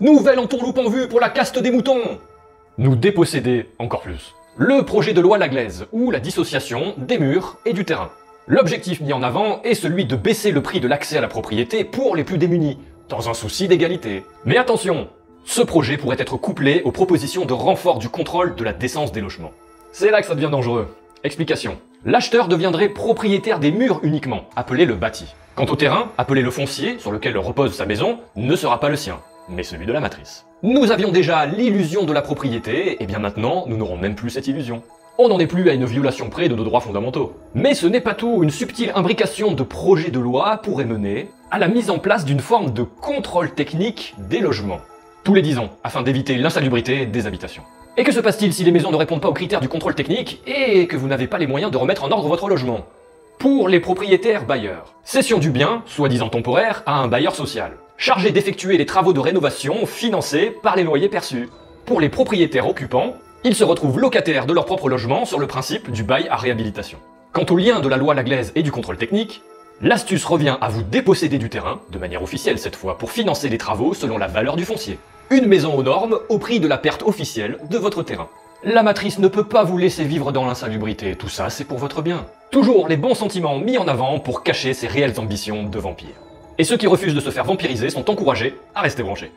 Nouvelle entourloupe en vue pour la caste des moutons. Nous déposséder encore plus. Le projet de loi Laglaise, ou la dissociation des murs et du terrain. L'objectif mis en avant est celui de baisser le prix de l'accès à la propriété pour les plus démunis, dans un souci d'égalité. Mais attention, ce projet pourrait être couplé aux propositions de renfort du contrôle de la décence des logements. C'est là que ça devient dangereux. Explication. L'acheteur deviendrait propriétaire des murs uniquement, appelé le bâti. Quant au terrain, appelé le foncier, sur lequel repose sa maison, ne sera pas le sien, mais celui de la matrice. Nous avions déjà l'illusion de la propriété, et bien maintenant, nous n'aurons même plus cette illusion. On n'en est plus à une violation près de nos droits fondamentaux. Mais ce n'est pas tout, une subtile imbrication de projets de loi pourrait mener à la mise en place d'une forme de contrôle technique des logements. Tous les 10 ans, afin d'éviter l'insalubrité des habitations. Et que se passe-t-il si les maisons ne répondent pas aux critères du contrôle technique et que vous n'avez pas les moyens de remettre en ordre votre logement? Pour les propriétaires bailleurs, cession du bien, soi-disant temporaire, à un bailleur social, chargé d'effectuer les travaux de rénovation financés par les loyers perçus. Pour les propriétaires occupants, ils se retrouvent locataires de leur propre logement sur le principe du bail à réhabilitation. Quant au lien de la loi Laglaise et du contrôle technique, l'astuce revient à vous déposséder du terrain, de manière officielle cette fois, pour financer les travaux selon la valeur du foncier. Une maison aux normes au prix de la perte officielle de votre terrain. La matrice ne peut pas vous laisser vivre dans l'insalubrité, tout ça c'est pour votre bien. Toujours les bons sentiments mis en avant pour cacher ses réelles ambitions de vampire. Et ceux qui refusent de se faire vampiriser sont encouragés à rester branchés.